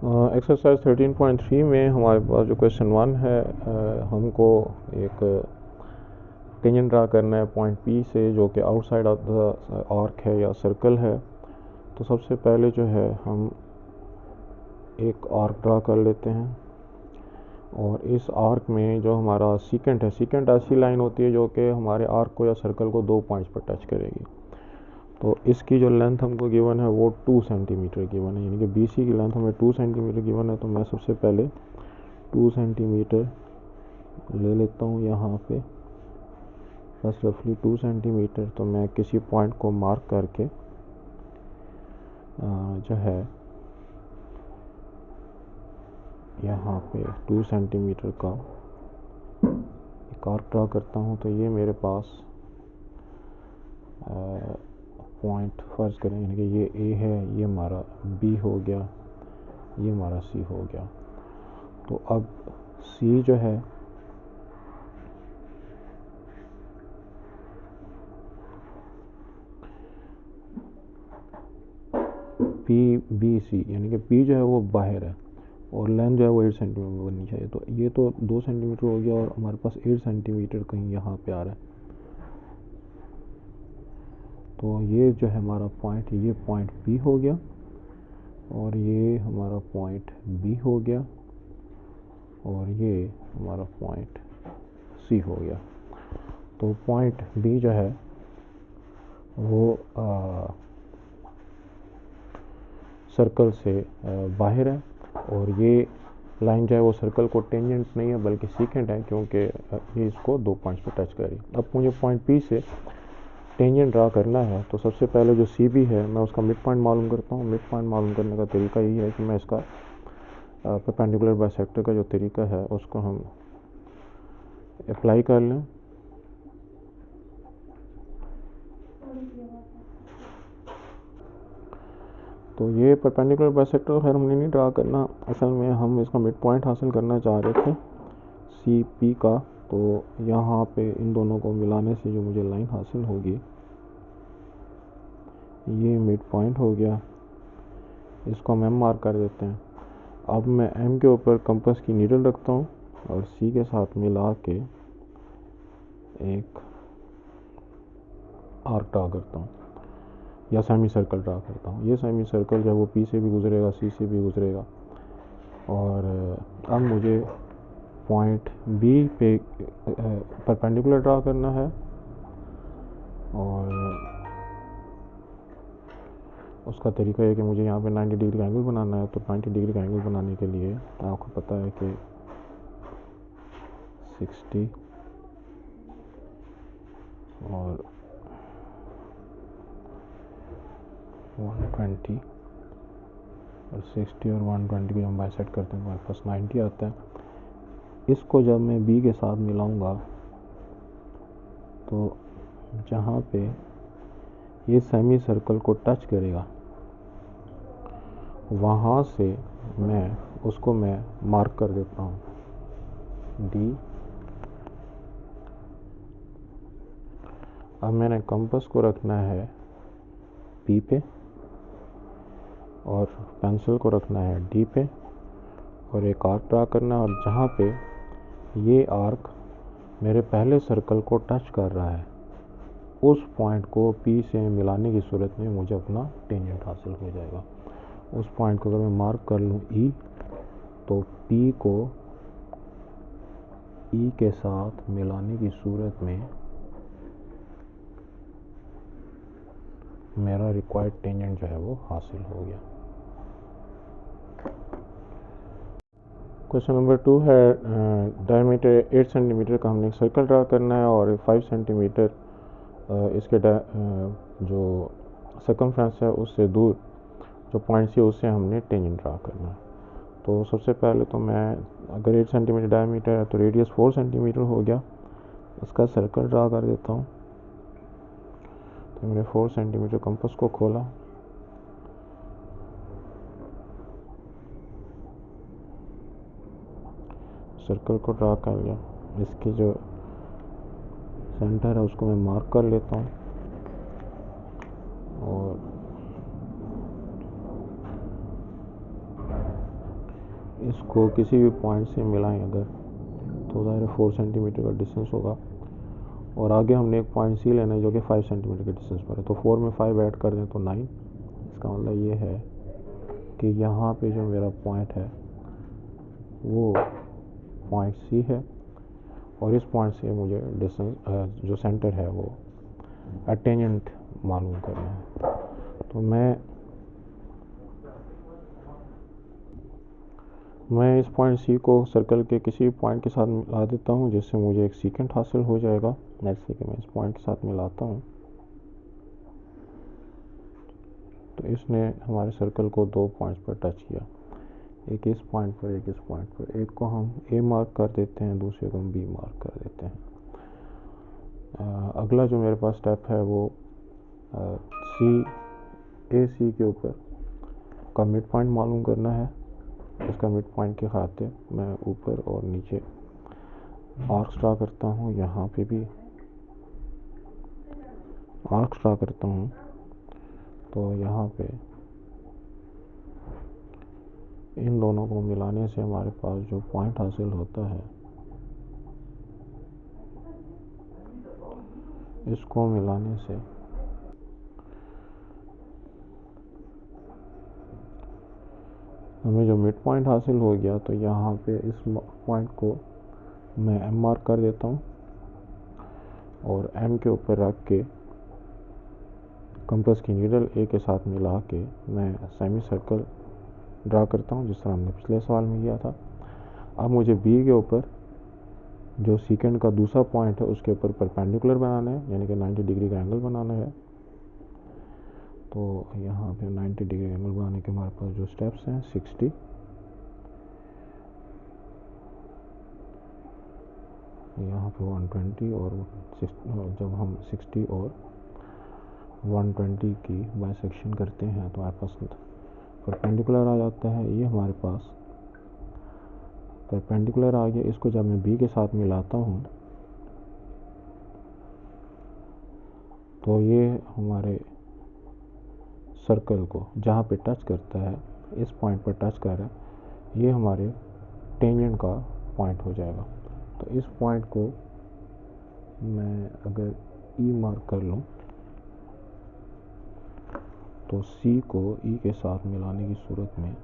Exercise 13.3 में हमारे पास जो क्वेश्चन वन है, हमको एक टेंजेंट ड्रा करना है पॉइंट पी से जो कि आउटसाइड ऑफ द आर्क है या सर्कल है। तो सबसे पहले जो है हम एक आर्क ड्रा कर लेते हैं और इस आर्क में जो हमारा सीकेंट है, सीकेंट ऐसी लाइन होती है जो कि हमारे आर्क को या सर्कल को 2 पॉइंट्स पर टच करेगी। तो इसकी जो लेंथ हमको गिवन है वो 2 सेंटीमीटर गिवन है, यानी कि BC की लेंथ हमें 2 सेंटीमीटर गिवन है। तो मैं सबसे पहले 2 सेंटीमीटर ले लेता हूँ यहाँ पे, बस रफली 2 सेंटीमीटर। तो मैं किसी पॉइंट को मार्क करके जो है यहाँ पे 2 सेंटीमीटर का एक आर्क ड्रा करता हूँ। तो ये मेरे पास पॉइंट फर्ज करें, यानी कि ये A है, ये हमारा B हो गया, ये हमारा C हो गया। तो अब C जो है PBC, यानी कि P जो है वो बाहर है और लेंथ जो है वो 8 सेंटीमीटर बननी चाहिए। तो ये तो 2 सेंटीमीटर हो गया और हमारे पास 8 सेंटीमीटर कहीं यहाँ पे आ रहा है। तो ये जो है हमारा पॉइंट, ये पॉइंट P हो गया और ये हमारा पॉइंट B हो गया और ये हमारा पॉइंट C हो गया। तो पॉइंट B जो है वो सर्कल से बाहर है और ये लाइन जो है वो सर्कल को टेंजेंट नहीं है बल्कि सीकेंट है, क्योंकि ये इसको 2 पॉइंट्स पे टच करी। अब मुझे पॉइंट P से टेंजेंट ड्रा करना है। तो सबसे पहले जो CB है मैं उसका मिड पॉइंट मालूम करता हूँ। मिड पॉइंट मालूम करने का तरीका यही है कि मैं इसका परपेंडिकुलर बाइसेक्टर का जो तरीका है उसको हम अप्लाई कर लें। तो ये परपेंडिकुलर बाइसेक्टर खैर हमने नहीं ड्रा करना, असल में हम इसका मिड पॉइंट हासिल करना चाह रहे थे CP का। तो यहाँ पे इन दोनों को मिलाने से जो मुझे लाइन हासिल होगी ये मिड पॉइंट हो गया, इसको हम M मार्क कर देते हैं। अब मैं M के ऊपर कंपास की नीडल रखता हूँ और C के साथ मिला के एक आर्क ड्रा करता हूँ या सेमी सर्कल ड्रा करता हूँ। ये सेमी सर्कल जो है वो P से भी गुजरेगा, C से भी गुजरेगा। और अब मुझे पॉइंट B पे परपेंडिकुलर ड्रा करना है और उसका तरीका है कि मुझे यहाँ पे 90 डिग्री का एंगल बनाना है। तो 90 डिग्री का एंगल बनाने के लिए आपको पता है कि 60 और 120 और 60 और 120 को हम बाइसेक्ट करते हैं, हमारे पास 90 आता है। इसको जब मैं B के साथ मिलाऊंगा तो जहाँ पे ये सेमी सर्कल को टच करेगा वहाँ से मैं मार्क कर देता हूँ D। अब मैंने कंपास को रखना है P पे और पेंसिल को रखना है D पे और एक आर्क ड्रा करना है। और जहाँ पे ये आर्क मेरे पहले सर्कल को टच कर रहा है उस पॉइंट को P से मिलाने की सूरत में मुझे अपना टेंजेंट हासिल हो जाएगा। उस पॉइंट को अगर मैं मार्क कर लूँ E, तो P को E के साथ मिलाने की सूरत में मेरा रिक्वायर्ड टेंजेंट जो है वो हासिल हो गया। क्वेश्चन नंबर 2 है, डायमीटर 8 सेंटीमीटर का हमने एक सर्कल ड्रा करना है और 5 सेंटीमीटर इसके जो सर्कमफ्रेंस है उससे दूर जो पॉइंट है उससे हमने टेंजेंट ड्रा करना है। तो सबसे पहले तो मैं, अगर 8 सेंटीमीटर डायमीटर है तो रेडियस 4 सेंटीमीटर हो गया, उसका सर्कल ड्रा कर देता हूँ। तो मैंने 4 सेंटीमीटर कंपास को खोला, सर्कल को ड्रा कर लिया। इसकी जो सेंटर है उसको मैं मार्क कर लेता हूँ और इसको किसी भी पॉइंट से मिलाएं अगर, तो ज़ाहिर 4 सेंटीमीटर का डिस्टेंस होगा। और आगे हमने एक पॉइंट सी लेना है जो कि 5 सेंटीमीटर के डिस्टेंस पर है, तो 4 में 5 ऐड कर दें तो 9। इसका मतलब ये है कि यहाँ पे जो मेरा पॉइंट है वो पॉइंट सी है, और इस पॉइंट से मुझे डिस्टेंस जो सेंटर है वो टेंजेंट मालूम करना है। तो मैं इस पॉइंट सी को सर्कल के किसी भी पॉइंट के साथ मिला देता हूँ, जिससे मुझे एक सीकेंट हासिल हो जाएगा। लेट्स से कि मैं इस पॉइंट के साथ मिलाता हूँ, तो इसने हमारे सर्कल को 2 पॉइंट्स पर टच किया, एक इस पॉइंट पर, एक इस पॉइंट पर। एक को हम ए मार्क कर देते हैं, दूसरे को हम बी मार्क कर देते हैं। अगला जो मेरे पास स्टेप है वो सी के ऊपर का मिड पॉइंट मालूम करना है। इसका मिड पॉइंट के खातिर मैं ऊपर और नीचे आर्क्स ड्रा करता हूँ, यहाँ पे भी आर्क्स ड्रा करता हूँ। तो यहाँ पे इन दोनों को मिलाने से हमारे पास जो पॉइंट हासिल होता है, इसको मिलाने से हमें जो मिड पॉइंट हासिल हो गया। तो यहाँ पे इस पॉइंट को मैं एम मार्क कर देता हूँ, और एम के ऊपर रख के कंपास की नीडल ए के साथ मिला के मैं सेमी सर्कल ड्रा करता हूँ, जिस तरह हमने पिछले सवाल में किया था। अब मुझे बी के ऊपर जो सीकेंड का दूसरा पॉइंट है उसके ऊपर परपेंडिकुलर बनाना है, यानी कि 90 डिग्री का एंगल बनाना है। तो यहाँ पे 90 डिग्री एंगल बनाने के हमारे पास जो स्टेप्स हैं 60, यहाँ पे 120, और जब हम 60 और 120 की बाइसेक्शन करते हैं तो हमारे पास परपेंडिकुलर आ जाता है। ये हमारे पास परपेंडिकुलर आ गया। इसको जब मैं बी के साथ मिलाता हूँ तो ये हमारे सर्कल को जहाँ पे टच करता है, इस पॉइंट पर टच कर रहा है, ये हमारे टेंजेंट का पॉइंट हो जाएगा। तो इस पॉइंट को मैं अगर ई मार्क कर लूँ तो सी को ई के साथ मिलाने की सूरत में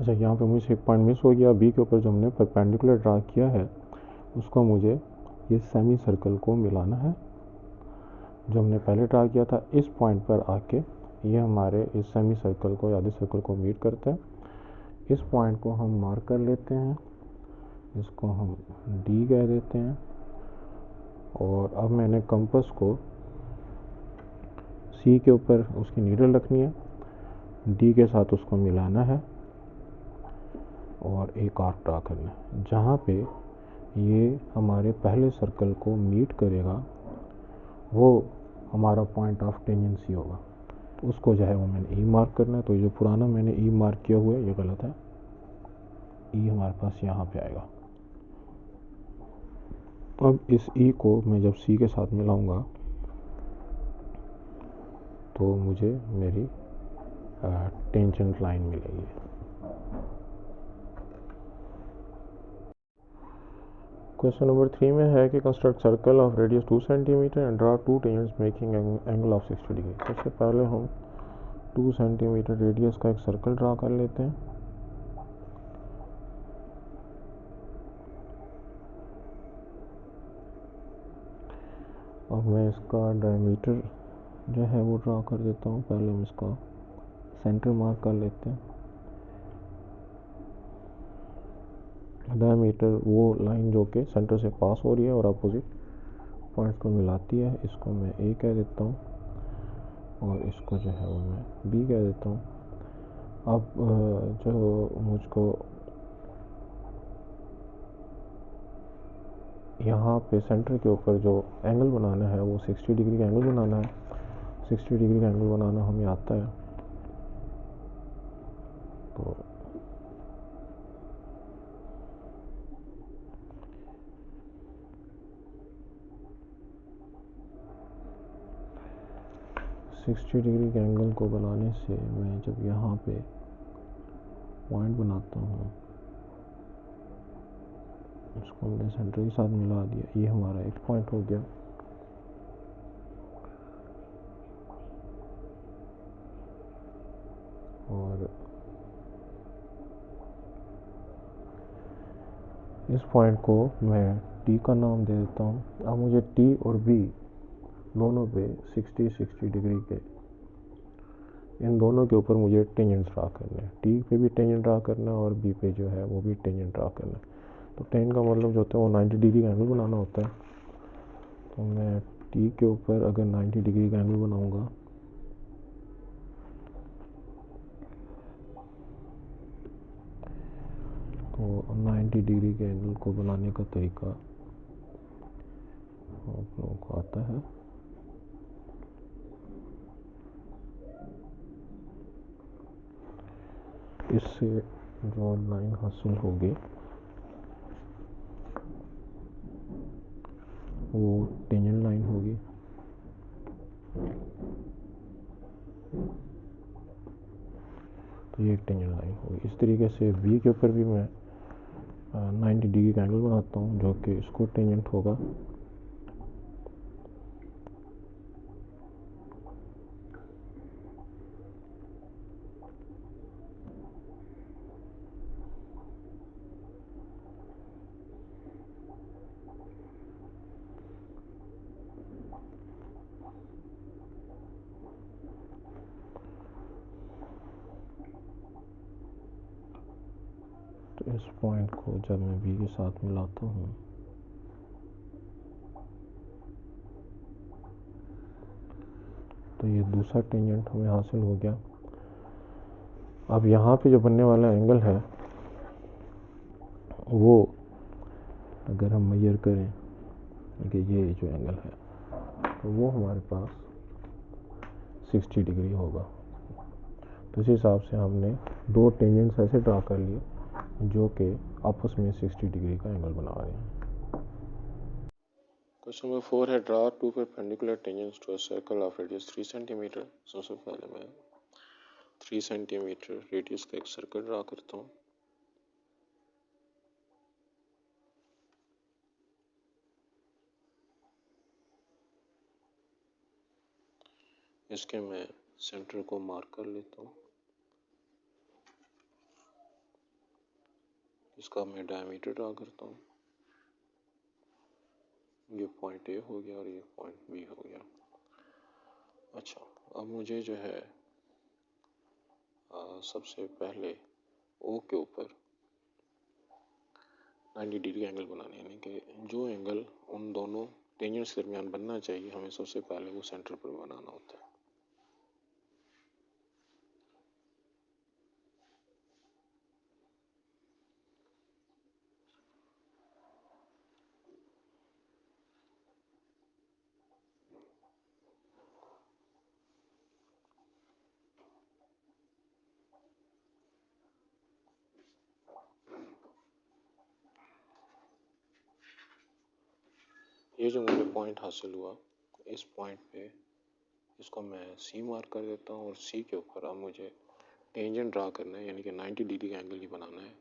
अच्छा, यहाँ पे मुझे एक पॉइंट मिस हो गया। बी के ऊपर जो हमने परपेंडिकुलर ड्रा किया है उसको मुझे ये सेमी सर्कल को मिलाना है जो हमने पहले ड्रा किया था। इस पॉइंट पर आके ये हमारे इस सेमी सर्कल को या आधे सर्कल को मीट करता है। इस पॉइंट को हम मार्क कर लेते हैं, इसको हम डी कह देते हैं। और अब मैंने कंपास को सी के ऊपर उसकी नीडल रखनी है, डी के साथ उसको मिलाना है और एक आर्क ड्रा करना है जहाँ पे ये हमारे पहले सर्कल को मीट करेगा, वो हमारा पॉइंट ऑफ टेंजेंसी होगा। उसको जो है वो मैंने ई मार्क करना है। तो जो पुराना मैंने ई मार्क किया हुआ है ये गलत है, ई हमारे पास यहाँ पे आएगा। अब इस ई को मैं जब सी के साथ मिलाऊंगा तो मुझे मेरी टेंजेंट लाइन मिलेगी। क्वेश्चन नंबर 3 में है कि construct circle of radius 2 centimetre and draw 2 tangents making angle of 60 degree. सबसे पहले हम 2 सेंटीमीटर रेडियस का एक सर्कल ड्रा कर लेते हैं। अब मैं इसका डायमीटर जो है वो ड्रा कर देता हूँ। पहले हम इसका सेंटर मार्क कर लेते हैं। डायमीटर वो लाइन जो कि सेंटर से पास हो रही है और अपोजिट पॉइंट्स को मिलाती है, इसको मैं ए कह देता हूँ और इसको जो है वो मैं बी कह देता हूँ। अब जो मुझको यहाँ पे सेंटर के ऊपर जो एंगल बनाना है वो 60 डिग्री का एंगल बनाना है। 60 डिग्री का एंगल बनाना हमें आता है। तो 60 डिग्री के एंगल को बनाने से मैं जब यहाँ पे पॉइंट बनाता हूँ, इसको हमने सेंटर के साथ मिला दिया, ये हमारा एक पॉइंट हो गया। और इस पॉइंट को मैं टी का नाम दे देता हूँ। अब मुझे टी और बी दोनों पे 60 डिग्री के, इन दोनों के ऊपर मुझे टेंजेंट ड्रा करना है। टी पे भी टेंजेंट ड्रा करना है और बी पे जो है वो भी टेंजेंट ड्रा करना है। तो टेंजेंट का मतलब जो होता है वो 90 डिग्री का एंगल बनाना होता है। तो मैं टी के ऊपर अगर 90 डिग्री का एंगल बनाऊंगा, तो 90 डिग्री के एंगल को बनाने का तरीका आप लोगों को आता है। इससे जो लाइन हासिल होगी वो टेंजेंट लाइन होगी। तो ये एक टेंजेंट लाइन होगी। इस तरीके से बी के ऊपर भी मैं 90 डिग्री का एंगल बनाता हूँ जो कि इसको टेंजेंट होगा। तो इस पॉइंट को जब मैं बी के साथ मिलाता हूँ, तो ये दूसरा टेंजेंट हमें हासिल हो गया। अब यहाँ पे जो बनने वाला एंगल है वो अगर हम मेजर करें कि ये जो एंगल है तो वो हमारे पास 60 डिग्री होगा। तो इस हिसाब से हमने दो टेंजेंट्स ऐसे ड्रा कर लिए जो कि आपस में 60 डिग्री का एंगल बना रहे हैं। क्वेश्चन नंबर 4 है, draw two perpendicular tangents to a circle of radius 3 centimetre. सबसे पहले मैं 3 सेंटीमीटर रेडियस का एक सर्कल ड्रा करता हूँ। इसके मैं सेंटर को मार्क कर लेता हूँ। इसका मैं डायमीटर ड्रा करता हूँ। ये पॉइंट ए हो गया और ये पॉइंट बी हो गया। अच्छा, अब मुझे जो है सबसे पहले ओ के ऊपर 90 डिग्री एंगल बनाने, यानी कि जो एंगल उन दोनों टेंजेंट्स के दरमियान बनना चाहिए हमें सबसे पहले वो सेंटर पर बनाना होता है। ये जो मुझे पॉइंट हासिल हुआ, इस पॉइंट पे इसको मैं सी मार्क कर देता हूँ और सी के ऊपर अब मुझे टेंजेंट ड्रा करना है, यानी कि 90 डिग्री का एंगल ही बनाना है।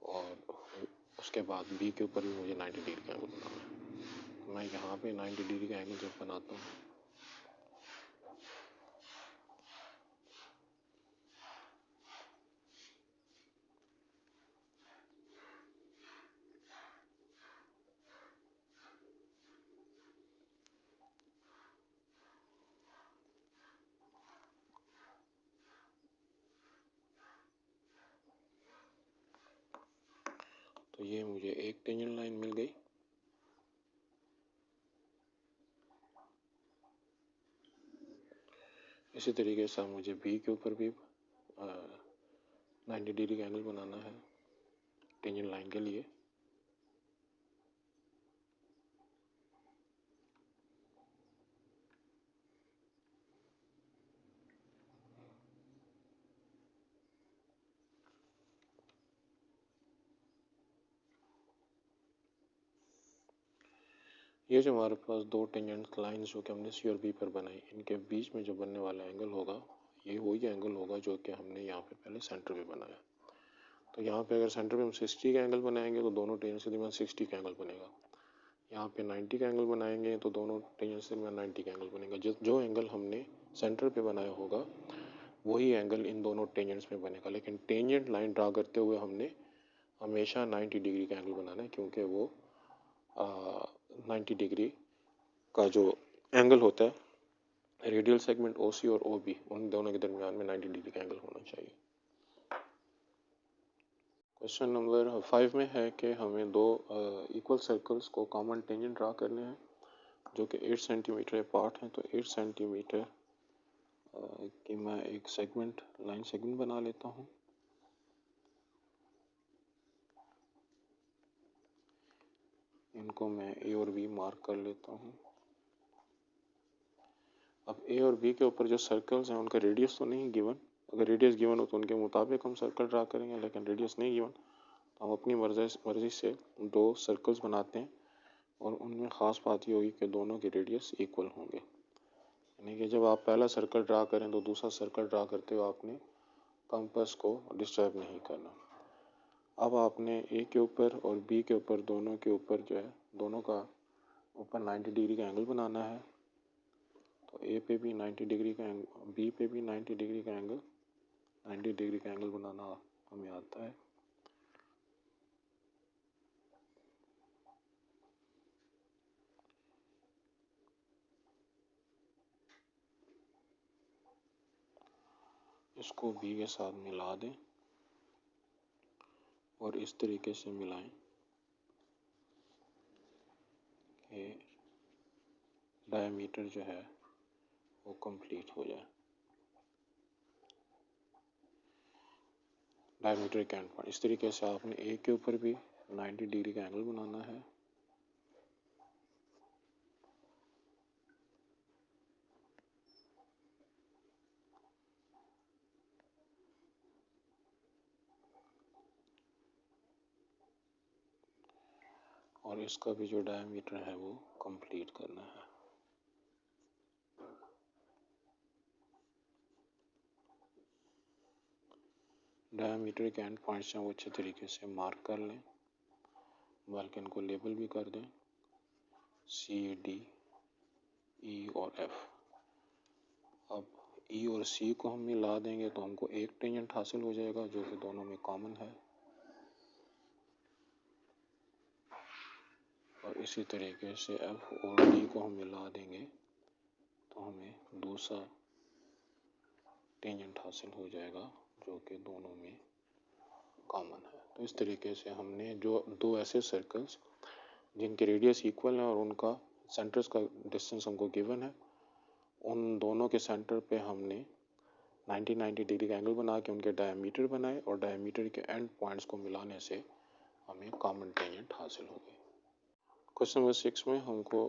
और उसके बाद बी के ऊपर भी मुझे 90 डिग्री का एंगल बनाना है। मैं यहाँ पे 90 डिग्री का एंगल जब बनाता हूँ तो ये मुझे एक टेंजेंट लाइन मिल गई। इसी तरीके से मुझे बी के ऊपर भी 90 डिग्री का एंगल बनाना है टेंजेंट लाइन के लिए। ये जो हमारे पास दो टेंजेंट लाइंस जो कि हमने सी और बी पर बनाई, इनके बीच में जो बनने वाला एंगल होगा ये वही एंगल होगा जो कि हमने यहाँ पे पहले सेंटर पे बनाया। तो यहाँ पे अगर सेंटर पे हम 60 का एंगल बनाएंगे तो दोनों टेंजेंट के दरमियान 60 का एंगल बनेगा। यहाँ पे 90 का एंगल बनाएंगे तो दोनों टेंजेंट के दरमियान 90 का एंगल बनेगा। जो एंगल हमने सेंटर पे बनाया होगा वही एंगल इन दोनों टेंजेंट्स में बनेगा। लेकिन टेंजेंट लाइन ड्रा करते हुए हमने हमेशा 90 डिग्री का एंगल बनाना है, क्योंकि वो 90 डिग्री का जो एंगल होता है रेडियल सेगमेंट OC और OB, उन दोनों के दरमियान में 90 डिग्री का एंगल होना चाहिए। क्वेश्चन नंबर 5 में है कि हमें दो इक्वल सर्कल्स को कॉमन टेंजेंट ड्रा करने हैं जो कि 8 सेंटीमीटर अपार्ट हैं। तो 8 सेंटीमीटर की मैं एक सेगमेंट लाइन सेगमेंट बना लेता हूँ। इनको मैं A और B मार्क कर लेता हूँ। अब A और B के ऊपर जो सर्कल्स हैं उनका रेडियस तो नहीं गिवन। अगर रेडियस गिवन हो तो उनके मुताबिक हम सर्कल ड्रा करेंगे, लेकिन रेडियस नहीं गिवन तो हम अपनी मर्जी से दो सर्कल्स बनाते हैं और उनमें ख़ास बात ये होगी कि दोनों के रेडियस इक्वल होंगे। यानी कि जब आप पहला सर्कल ड्रा करें तो दूसरा सर्कल ड्रा करते हुए आपने कंपास को डिस्टर्ब नहीं करना। अब आपने ए के ऊपर और बी के ऊपर दोनों के ऊपर जो है दोनों का ऊपर 90 डिग्री का एंगल बनाना है। तो ए पे भी 90 डिग्री का एंगल, बी पे भी 90 डिग्री का एंगल, 90 डिग्री का एंगल बनाना हमें आता है। इसको बी के साथ मिला दें और इस तरीके से मिलाएं कि डायमीटर जो है वो कंप्लीट हो जाए। डायमीटर के एंड पॉइंट इस तरीके से आपने ए के ऊपर भी 90 डिग्री का एंगल बनाना है और इसका भी जो डायमीटर है वो कंप्लीट करना है। डायमीटर के एंड पॉइंट्स हैं वो अच्छे तरीके से मार्क कर लें, बल्कि इनको लेबल भी कर दें C, D, E और F। अब E और C को हम मिला देंगे तो हमको एक टेंजेंट हासिल हो जाएगा जो कि दोनों में कॉमन है, और इसी तरीके से F और D को हम मिला देंगे तो हमें दूसरा टेंजेंट हासिल हो जाएगा जो कि दोनों में कॉमन है। तो इस तरीके से हमने जो दो ऐसे सर्कल्स जिनके रेडियस इक्वल है और उनका सेंटर्स का डिस्टेंस हमको गिवन है, उन दोनों के सेंटर पे हमने 90 डिग्री का एंगल बना के उनके डायमीटर बनाए और डायमीटर के एंड पॉइंट्स को मिलाने से हमें कॉमन टेंजेंट हासिल हो गई। क्वेश्चन नंबर 6 में हमको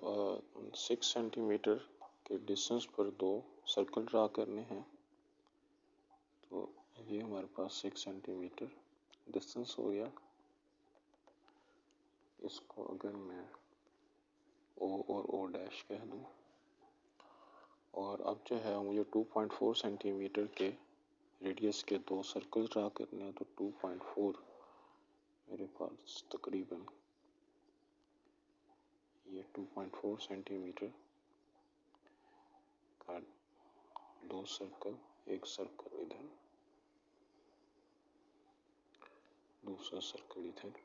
6 सेंटीमीटर के डिस्टेंस पर दो सर्कल ड्रा करने हैं। तो ये हमारे पास 6 सेंटीमीटर डिस्टेंस हो गया। इसको अगर मैं O और O डैश कह दूँ, और अब जो है मुझे 2.4 सेंटीमीटर के रेडियस के दो सर्कल ड्रा करने हैं। तो 2.4 मेरे पास तकरीबन ये 2.4 सेंटीमीटर का दो सर्कल, एक सर्कल इधर, दूसरा सर्कल इधर,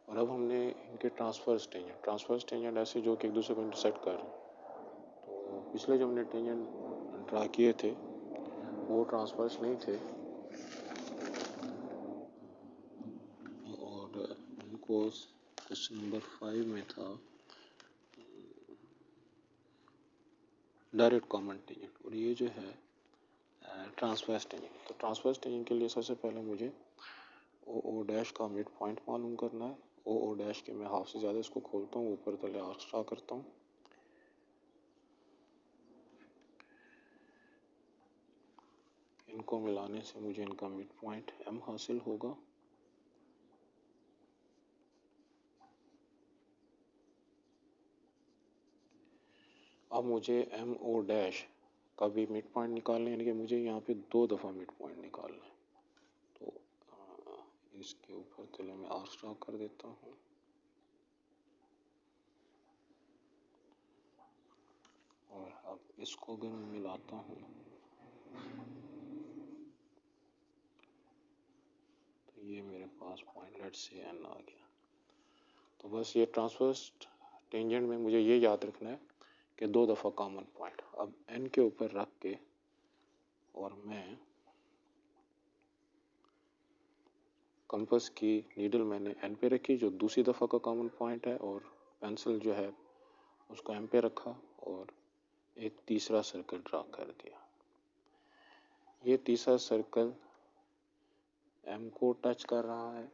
और अब हमने इनके ट्रांसवर्स टेंजेंट ऐसे जो कि एक दूसरे को इंटरसेक्ट कर रहे हैं। तो पिछले जो हमने टेंजेंट ड्रा किए थे वो ट्रांसवर्स नहीं थे और उनको क्वेश्चन नंबर 5 में था डायरेक्ट कॉमन टेंजेंट, और ये जो है ट्रांसवर्स टेंजेंट। तो ट्रांसवर्स टेंजेंट के लिए सबसे पहले मुझे ओ डैश का मिड पॉइंट मालूम करना है। ओ डैश के मैं हाफ से ज़्यादा इसको खोलता हूँ, ऊपर तले आर्क ड्रा करता हूँ। इनको मिलाने से मुझे इनका मिड पॉइंट M हासिल होगा। अब मुझे एम ओ डैश का भी मिड पॉइंट निकालना है, यानी कि मुझे यहाँ पे 2 दफ़ा मिड पॉइंट निकालना है। तो इसके ऊपर चले मैं आर स्टॉक कर देता हूँ और अब इसको अगर मैं मिलाता हूँ तो ये मेरे पास पॉइंट लेट से एन आ गया। तो बस ये ट्रांसवर्स टेंजेंट में मुझे ये याद रखना है कि 2 दफ़ा कॉमन पॉइंट। अब एन के ऊपर रख के और मैं कंपास की नीडल मैंने एन पे रखी जो दूसरी दफ़ा का कॉमन पॉइंट है, और पेंसिल जो है उसको एम पे रखा और एक तीसरा सर्कल ड्रा कर दिया। ये तीसरा सर्कल एम को टच कर रहा है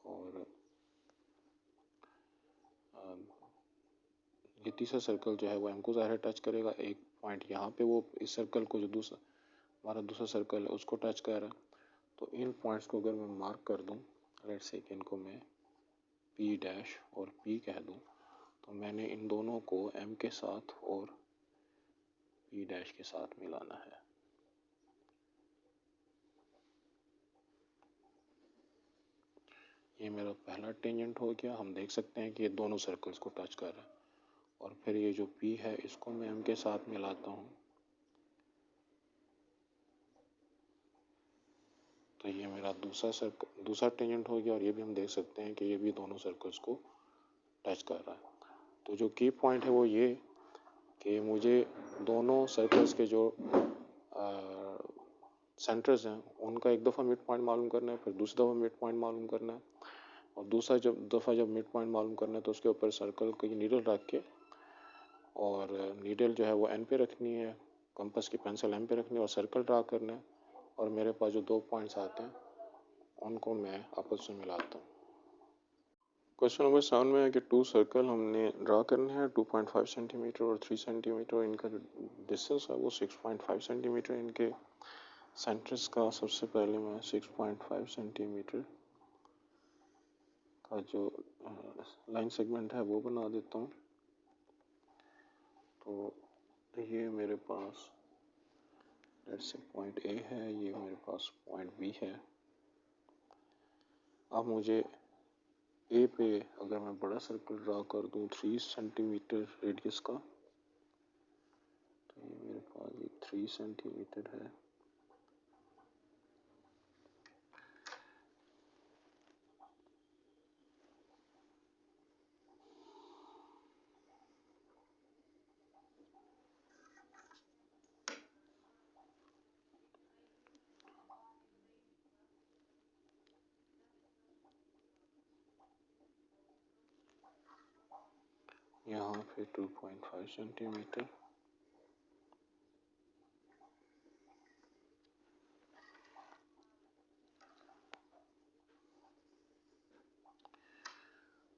और ये तीसरा सर्कल जो है वो एम को ज़ाहिर टच करेगा। एक पॉइंट यहाँ पे वो इस सर्कल को जो दूसरा हमारा दूसरा सर्कल है उसको टच कर रहा है। तो इन पॉइंट्स को अगर मैं मार्क कर दूँ, लेट्स से इनको मैं पी डैश और पी कह दूँ, तो मैंने इन दोनों को एम के साथ और पी डैश के साथ मिलाना है। ये मेरा पहला टेंजेंट हो गया। हम देख सकते हैं कि ये दोनों सर्कल्स को टच कर रहा है। और फिर ये जो पी है इसको मैं एम के साथ मिलाता हूँ, तो ये मेरा दूसरा टेंजेंट हो गया। और ये भी हम देख सकते हैं कि ये भी दोनों सर्कल्स को टच कर रहा है। तो जो की पॉइंट है वो ये कि मुझे दोनों सर्कल्स के जो सेंटर्स हैं उनका एक दफ़ा मिड पॉइंट मालूम करना है, फिर दूसरी दफ़ा मिड पॉइंट मालूम करना है, और दूसरा जब मिड पॉइंट मालूम करना है तो उसके ऊपर सर्कल की नीडल रख के, और नीडल जो है वो एन पे रखनी है, कंपास की पेंसिल एम पे रखनी है और सर्कल ड्रा करना है। और मेरे पास जो 2 पॉइंट्स आते हैं उनको मैं आपस में मिलाता हूँ। क्वेश्चन नंबर 7 में है कि 2 सर्कल हमने ड्रा करने हैं 2.5 सेंटीमीटर और 3 सेंटीमीटर। इनका जो डिस्टेंस है वो 6.5 सेंटीमीटर। इनके सेंटर्स का सबसे पहले मैं 6.5 सेंटीमीटर का जो लाइन सेगमेंट है वो बना देता हूँ। तो ये मेरे पास लेट्स से पॉइंट ए है, ये मेरे पास पॉइंट बी है। अब मुझे ए पे अगर मैं बड़ा सर्कल ड्रा कर दूँ 3 सेंटीमीटर रेडियस का, तो ये मेरे पास ये 3 सेंटीमीटर है। यहाँ पे 2.5 सेंटीमीटर।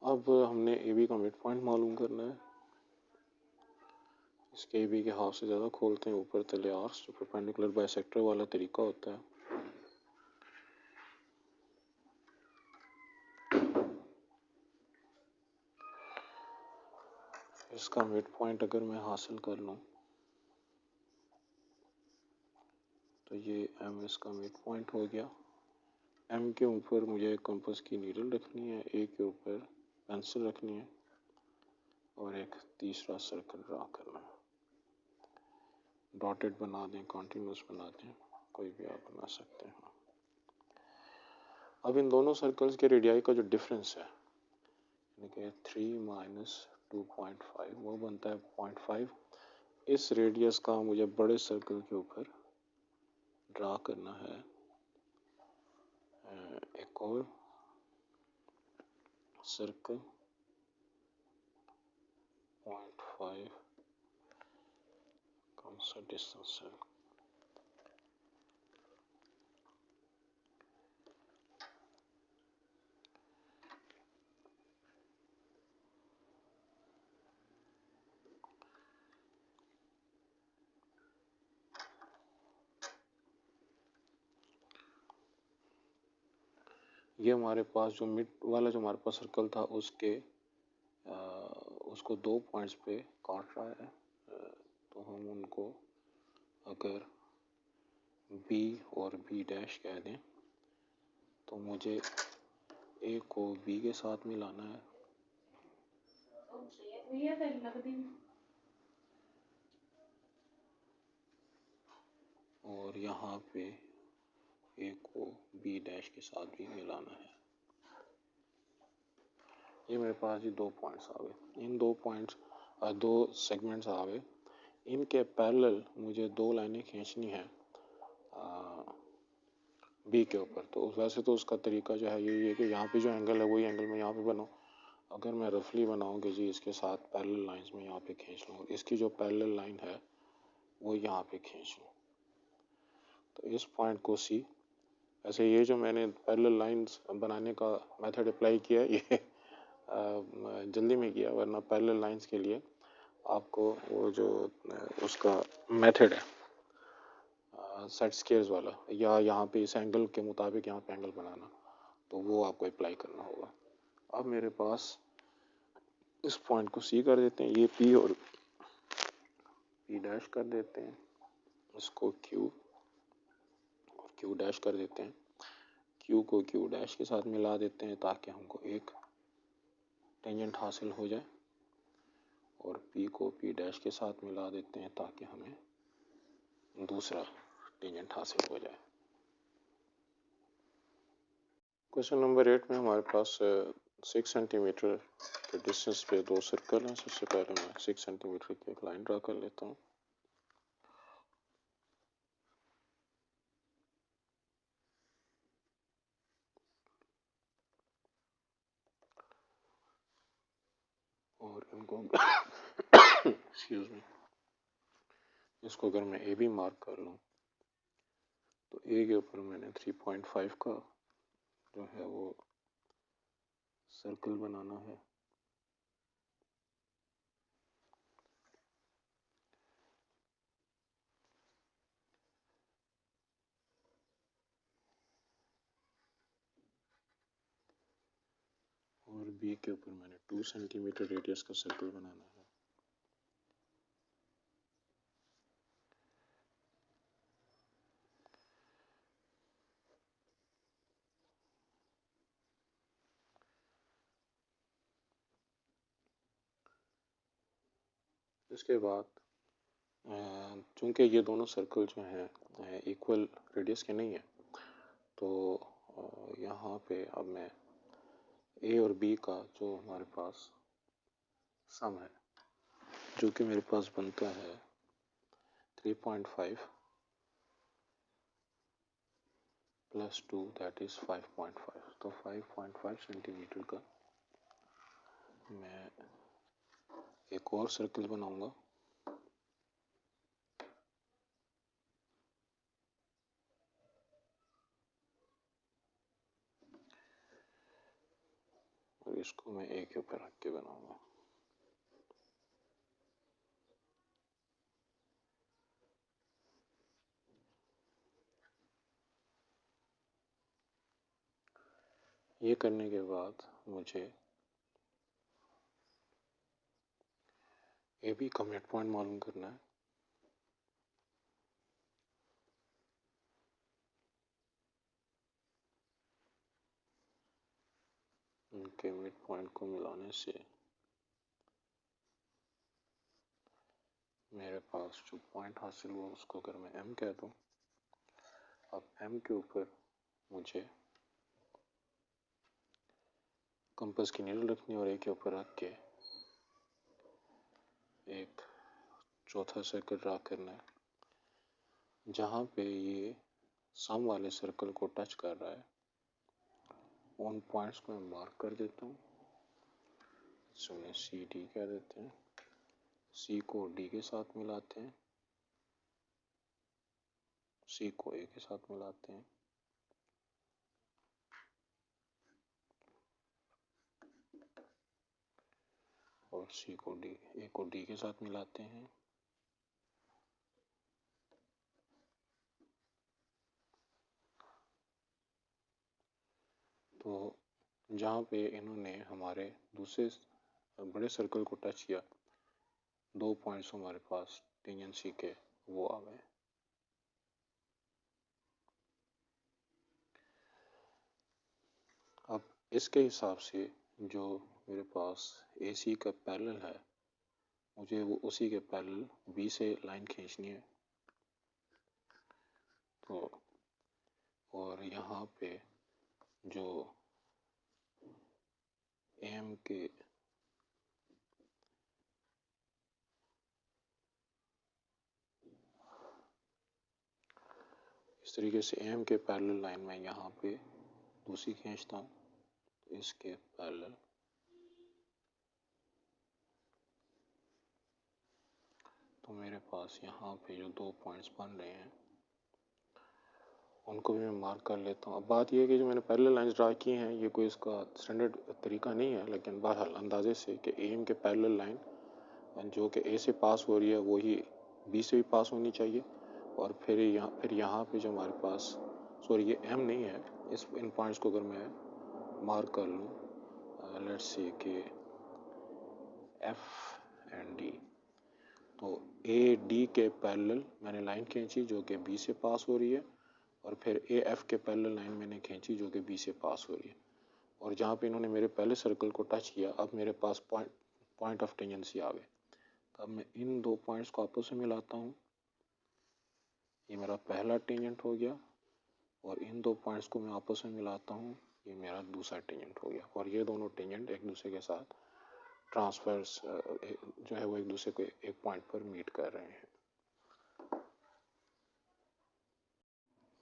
अब हमने ए बी का मिड पॉइंट मालूम करना है। इसके ए बी के हाफ से ज़्यादा खोलते हैं, ऊपर तले आर्क्स, जो परपेंडिकुलर बाइसेक्टर वाला तरीका होता है। इसका मिड पॉइंट अगर मैं हासिल कर लूँ तो ये एम इसका मिड पॉइंट हो गया। एम के ऊपर मुझे कंपास की नीडल रखनी है, ए के ऊपर पेंसिल रखनी है और एक तीसरा सर्कल ड्रा करना है। डॉटेड बना दें, कॉन्टिन्यूस बना दें, कोई भी आप बना सकते हैं। अब इन दोनों सर्कल्स के रेडियाई का जो डिफरेंस है, यानी कि 3 माइनस 2.5 वो बनता है 0.5। इस रेडियस का मुझे बड़े सर्कल के ऊपर ड्रा करना है एक और सर्कल 0.5 कौन सा डिस्टेंस है। ये हमारे पास जो मिड वाला जो हमारे पास सर्कल था उसके उसको दो पॉइंट्स पे काट रहा है, तो हम उनको अगर B और B डैश कह दें तो मुझे A को B के साथ मिलाना है और यहाँ पे A को B डैश के साथ भी मिलाना है। ये मेरे पास ये दो पॉइंट्स आ गए। इन दो पॉइंट्स दो सेगमेंट्स आ गए। इनके पैरेलल मुझे दो लाइनें खींचनी है बी के ऊपर। तो वैसे तो उसका तरीका जो है यही है कि यहाँ पे जो एंगल है वही एंगल मैं यहाँ पे बनाऊँ। अगर मैं रफली बनाऊँ कि जी इसके साथ पैरेलल लाइंस में यहाँ पे खींच लूँ और इसकी जो पैरेलल लाइन है वो यहाँ पे खींच लूँ, तो इस पॉइंट को सी, ऐसे ये जो मैंने पैरेलल लाइंस बनाने का मेथड अप्लाई किया है ये जल्दी में किया, वरना पैरेलल लाइंस के लिए आपको वो जो उसका मेथड है सेट स्क्वायर्स वाला, या यहाँ पे इस एंगल के मुताबिक यहाँ पे एंगल बनाना, तो वो आपको अप्लाई करना होगा। अब मेरे पास इस पॉइंट को सी कर देते हैं, ये पी और पी डैश कर देते हैं, इसको क्यू और क्यू डैश कर देते हैं, क्यू को क्यू डैश के साथ मिला देते हैं ताकि हमको एक टेंजेंट हासिल हो जाए और पी को पी डैश के साथ मिला देते हैं ताकि हमें दूसरा टेंजेंट हासिल हो जाए। क्वेश्चन नंबर 8 में हमारे पास 6 सेंटीमीटर के डिस्टेंस पे दो सर्कल हैं। सबसे पहले मैं 6 सेंटीमीटर की एक लाइन ड्रा कर लेता हूँ। और इनको एक्सक्यूज मी, इसको अगर मैं ए बी मार्क कर लूँ तो ए के ऊपर मैंने 3.5 का जो है वो सर्कल बनाना है। और बी के ऊपर मैंने 2 सेंटीमीटर रेडियस का सर्कल बनाना है। इसके बाद चूंकि ये दोनों सर्कल जो हैं इक्वल रेडियस के नहीं है, तो यहाँ पे अब मैं ए और बी का जो हमारे पास सम है जो कि मेरे पास बनता है 3.5 प्लस 2 दैट इज 5.5, तो 5.5 सेंटीमीटर का मैं एक और सर्कल बनाऊंगा। और इसको मैं ए के ऊपर रख के बनाऊंगा। ये करने के बाद मुझे ए बी का मिड पॉइंट मालूम करना है। उनके मिड पॉइंट को मिलाने से मेरे पास जो पॉइंट हासिल हुआ उसको अगर मैं एम कह दूँ, अब एम के ऊपर मुझे कंपास की नीडल रखनी है और ए के ऊपर रख के एक चौथा सर्कल ड्रा करना है जहाँ पे ये सम वाले सर्कल को टच कर रहा है। उन पॉइंट्स को मैं मार्क कर देता हूँ, इसमें सी डी कह देते हैं, सी को डी के साथ मिलाते हैं, सी को ए के साथ मिलाते हैं, और सी को डी, ए को डी के साथ मिलाते हैं, तो जहाँ पे इन्होंने हमारे दूसरे बड़े सर्कल को टच किया, 2 पॉइंट्स हमारे पास टेंजेंसी के वो आ गए। अब इसके हिसाब से जो मेरे पास AC का पैरेलल है, मुझे वो उसी के पैरेलल B से लाइन खींचनी है। तो और यहाँ पे जो AM के इस तरीके से AM के पैरेलल लाइन में यहाँ पे दूसरी खींचता हूँ, तो इसके पैरेलल तो मेरे पास यहाँ पे जो 2 पॉइंट्स बन रहे हैं उनको भी मैं मार्क कर लेता हूँ। अब बात यह है कि जो मैंने पैरेलल लाइंस ड्रा की हैं ये कोई इसका स्टैंडर्ड तरीका नहीं है, लेकिन बहरहाल अंदाजे से कि AM के पैरेलल लाइन जो कि A से पास हो रही है वही B से भी पास होनी चाहिए। और फिर यहाँ पे जो हमारे पास, सॉरी ये M नहीं है, इन पॉइंट्स को अगर मैं मार्क कर लूँ, लेट्स से कि F एंड D, तो AD के पैरेलल मैंने लाइन खींची जो कि B से पास हो रही है, और फिर AF के पैरेलल लाइन मैंने खींची जो कि B से पास हो रही है। और जहाँ पे इन्होंने मेरे पहले सर्कल को टच किया, अब मेरे पास पॉइंट ऑफ टेंजेंसी आ गए। तो अब मैं इन 2 पॉइंट्स को आपस में मिलाता हूँ, ये मेरा पहला टेंजेंट हो गया, और इन 2 पॉइंट्स को मैं आपस में मिलाता हूँ, ये मेरा दूसरा टेंजेंट हो गया। और ये दोनों टेंजेंट एक दूसरे के साथ ट्रांसफर्स जो है वो एक दूसरे को एक पॉइंट पर मीट कर रहे हैं।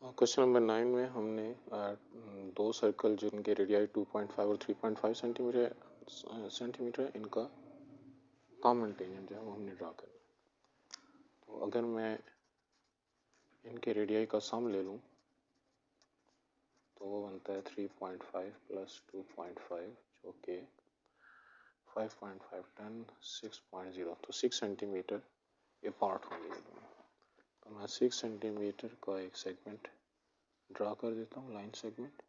क्वेश्चन नंबर 9 में हमने 2 सर्कल जिनके रेडियाई 2.5 और 3.5 सेंटीमीटर है, इनका कॉमन टेंजेंट जो है वो हमने ड्रा करना है। तो अगर मैं इनके रेडियाई का सम ले लूँ तो वो बनता है 3.5 प्लस 2.5 जो कि 5.5 10 6.0, तो 6 सेंटीमीटर अपार्ट होंगे ये दोनों। तो मैं 6 सेंटीमीटर का एक सेगमेंट ड्रा कर देता हूँ, लाइन सेगमेंट।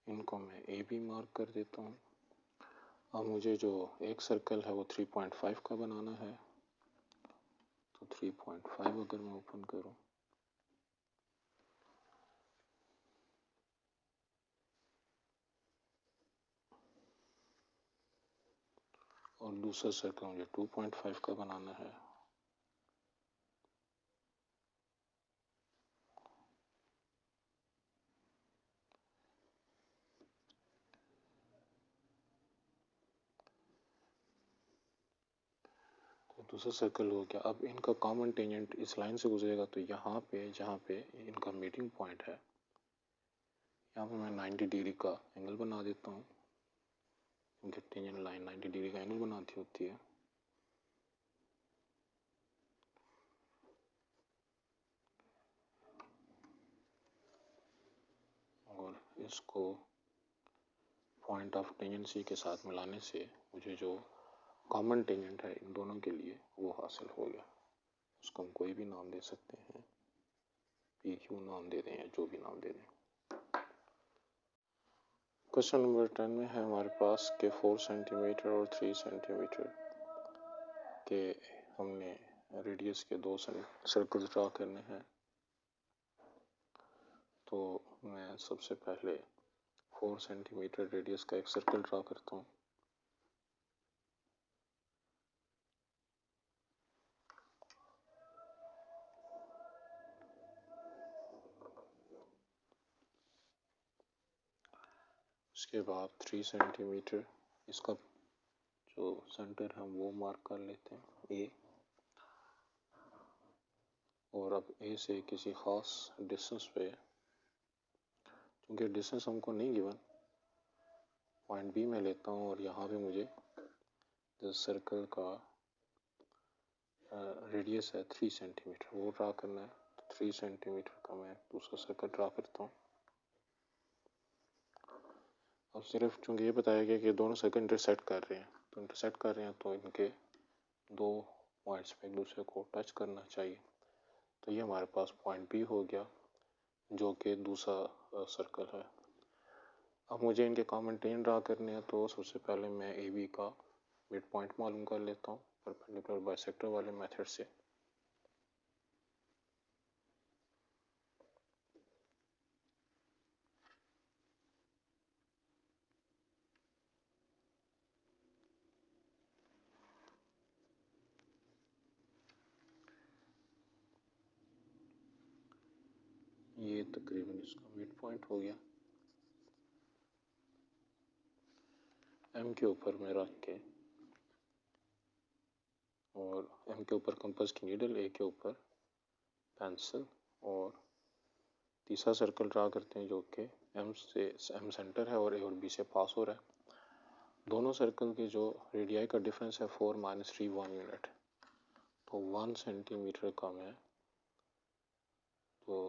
इनको मैं ए बी मार्क कर देता हूँ। अब मुझे जो एक सर्कल है वो 3.5 का बनाना है, तो 3.5 अगर मैं ओपन करूँ और दूसरा सर्कल मुझे 2.5 का बनाना है, तो दूसरा सर्कल हो गया। अब इनका कॉमन टेंजेंट इस लाइन से गुजरेगा, तो यहाँ पे जहाँ पे इनका मीटिंग पॉइंट है यहाँ पे मैं 90 डिग्री का एंगल बना देता हूँ, क्योंकि टेंजेंट लाइन 90 डिग्री का एंगल बनाती होती है। और इसको पॉइंट ऑफ टेंजेंसी के साथ मिलाने से मुझे जो कॉमन टेंजेंट है इन दोनों के लिए वो हासिल हो गया। उसको हम कोई भी नाम दे सकते हैं, PQ नाम दे दें या जो भी नाम दे दें। क्वेश्चन नंबर 10 में है हमारे पास के 4 सेंटीमीटर और 3 सेंटीमीटर के हमने रेडियस के 2 सर्कल ड्रा करने हैं। तो मैं सबसे पहले 4 सेंटीमीटर रेडियस का एक सर्कल ड्रा करता हूँ। उसके बाद 3 सेंटीमीटर इसका जो सेंटर है वो मार्क कर लेते हैं ए, और अब ए से किसी ख़ास डिस्टेंस पे, क्योंकि डिस्टेंस हमको नहीं गिवन, पॉइंट बी में लेता हूँ और यहाँ पे मुझे जो सर्कल का रेडियस है 3 सेंटीमीटर वो ड्रा करना है। तो 3 सेंटीमीटर का मैं दूसरा सर्कल ड्रा करता हूँ। अब सिर्फ चूँकि ये बताया गया कि दोनों सर्कल इंटरसेक्ट कर रहे हैं, तो इंटरसेक्ट कर रहे हैं तो इनके 2 पॉइंट्स में एक दूसरे को टच करना चाहिए। तो ये हमारे पास पॉइंट बी हो गया जो कि दूसरा सर्कल है। अब मुझे इनके कॉमन टेन ड्रा करने हैं, तो सबसे पहले मैं ए बी का मिड पॉइंट मालूम कर लेता हूँ परपेंडिकुलर बाइसेक्टर वाले मेथड से। ये तकरीबन इसका मिड पॉइंट हो गया। एम के ऊपर में रख के और एम के ऊपर कंपास की नीडल, ए के ऊपर पेंसिल, और तीसरा सर्कल ड्रा करते हैं जो कि एम सेंटर है और ए और बी से पास हो रहा है। दोनों सर्कल के जो रेडियाई का डिफरेंस है 4 - 3 1 यूनिट, तो 1 सेंटीमीटर कम है। तो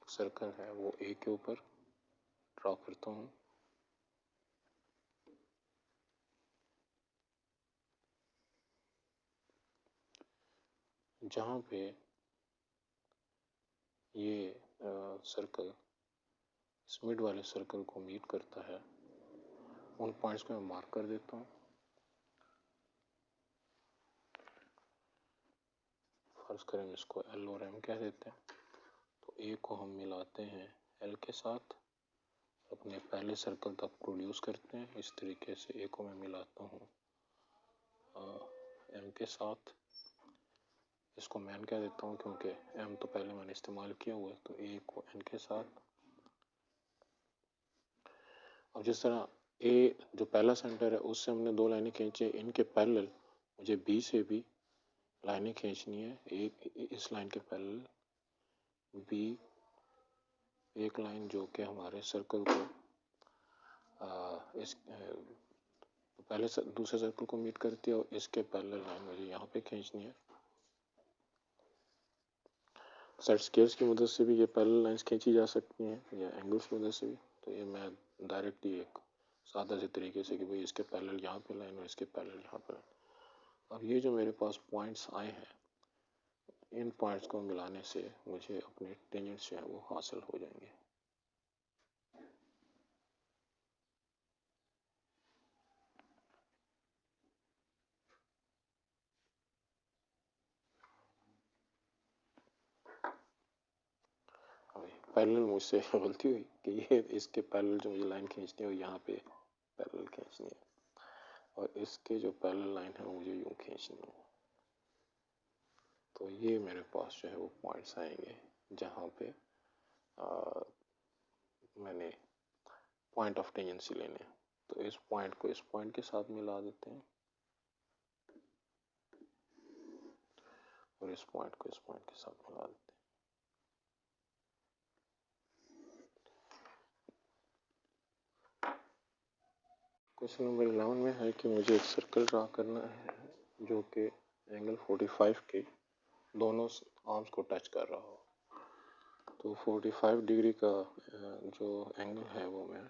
एक सर्कल है वो ए के ऊपर ड्रा करता हूँ। जहाँ पे ये सर्कल इस मिड वाले सर्कल को मीट करता है, उन पॉइंट्स को मैं मार्क कर देता हूँ। फर्ज करें इसको एल और एम कह देते हैं। तो ए को हम मिलाते हैं एल के साथ, अपने पहले सर्कल तक प्रोड्यूस करते हैं। इस तरीके से ए को मैं मिलाता हूँ एम के साथ। इसको मैं एन कह देता हूँ क्योंकि एम तो पहले मैंने इस्तेमाल किया हुआ है। तो ए को एन के साथ। अब जिस तरह ए जो पहला सेंटर है उससे हमने दो लाइनें खींची, इनके पैरेलल मुझे बी से भी लाइनें खींचनी है। एक इस लाइन के पैरेलल बी एक लाइन जो कि हमारे सर्कल को पहले दूसरे सर्कल को मीट करती है, और इसके पैरेलल लाइन मुझे यहाँ पे खींचनी है। सेट स्केल्स की मदद से भी ये पैरेलल लाइंस खींची जा सकती हैं या एंगल्स की मदद से भी। तो ये मैं डायरेक्टली एक सादा से तरीके से कि भाई इसके पैरेलल यहाँ पे लाइन और इसके पैरेलल यहाँ पे लाइन। अब ये जो मेरे पास पॉइंट्स आए हैं, इन पॉइंट्स को मिलाने से मुझे अपने टेंजेंट्स जो हैं वो हासिल हो जाएंगे। पैरेलल मुझसे गलती हुई कि ये इसके पैरेलल जो मुझे लाइन खींचनी है वो यहाँ पे पैरेलल खींचनी है, और इसके जो पैरेलल लाइन है वो मुझे यूँ खींचनी है। तो ये मेरे पास जो है वो पॉइंट्स आएंगे जहाँ पे मैंने पॉइंट ऑफ टेंजेंसी लेने हैं। तो इस पॉइंट को इस पॉइंट के साथ मिला देते हैं और इस पॉइंट को इस पॉइंट के साथ मिला देते हैं। क्वेश्चन नंबर 11 में है कि मुझे एक सर्कल ड्रा करना है जो कि एंगल 45 के दोनों आर्म्स को टच कर रहा हो। तो 45 डिग्री का जो एंगल है वो मैं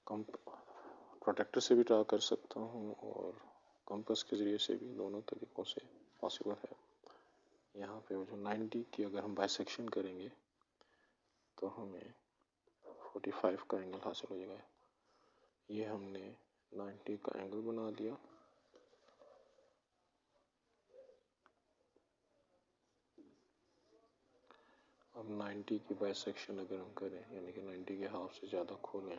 प्रोटेक्टर से भी ड्रा कर सकता हूँ और कंपास के ज़रिए से भी, दोनों तरीक़ों से पॉसिबल है। यहाँ पे जो 90 की अगर हम बाइसेक्शन करेंगे तो हमें 45 का एंगल हासिल हो जाएगा। ये हमने 90 का एंगल बना दिया। अब 90 की बाइसेक्शन अगर हम करें, यानी कि 90 के हाफ से ज़्यादा खोलें,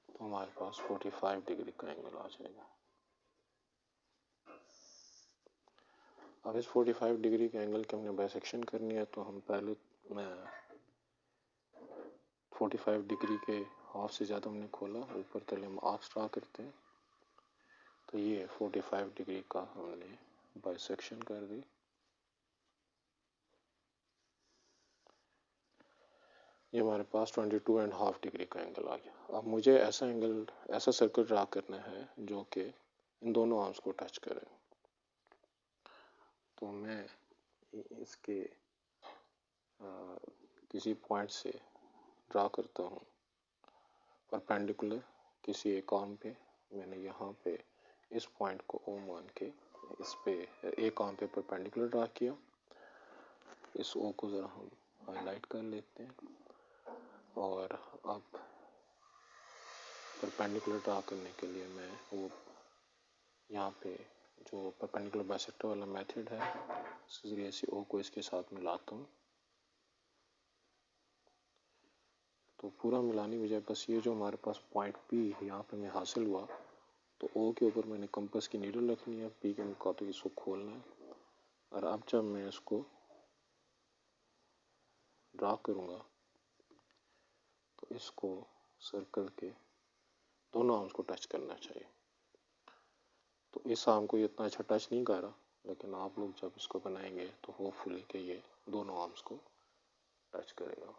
तो हमारे पास 45 डिग्री का एंगल आ जाएगा। अब इस 45 डिग्री के एंगल की हमने बाइसेक्शन करनी है, तो हम पहले 45 डिग्री के हाफ से ज़्यादा हमने खोला, ऊपर तले हम आर्क्स ड्रा करते हैं। तो ये 45 डिग्री का हमने बाइसेक्शन कर दी। ये हमारे पास 22.5 डिग्री का एंगल आ गया। अब मुझे ऐसा एंगल, ऐसा सर्कल ड्रा करना है जो कि इन दोनों आर्म्स को टच करे। तो मैं इसके किसी पॉइंट से ड्रा करता हूँ परपेंडिकुलर किसी एक आर्म पे, मैंने यहाँ पे इस पॉइंट को O मान के इस पे एक आर्म पे परपेंडिकुलर ड्रा किया। इस O को ज़रा हम हाईलाइट कर लेते हैं और अब परपेंडिकुलर ड्रा करने के लिए मैं वो यहाँ पे जो परपेंडिकुलर बाइसेक्टर वाला मेथड है उसके ज़रिए से O को इसके साथ मिलाता हूँ। तो पूरा मिलाने की बजाय बस ये जो हमारे पास पॉइंट P यहाँ पे हमें हासिल हुआ, तो O के ऊपर मैंने कंपास की नीडल रखनी है, P के मुकाबले इसको खोलना है और अब जब मैं इसको ड्रा करूँगा तो इसको सर्कल के दोनों आर्म्स को टच करना चाहिए। तो इस आर्म को ये इतना अच्छा टच नहीं कर रहा, लेकिन आप लोग जब इसको बनाएंगे तो होपफुली कि ये दोनों आर्म्स को टच करेगा।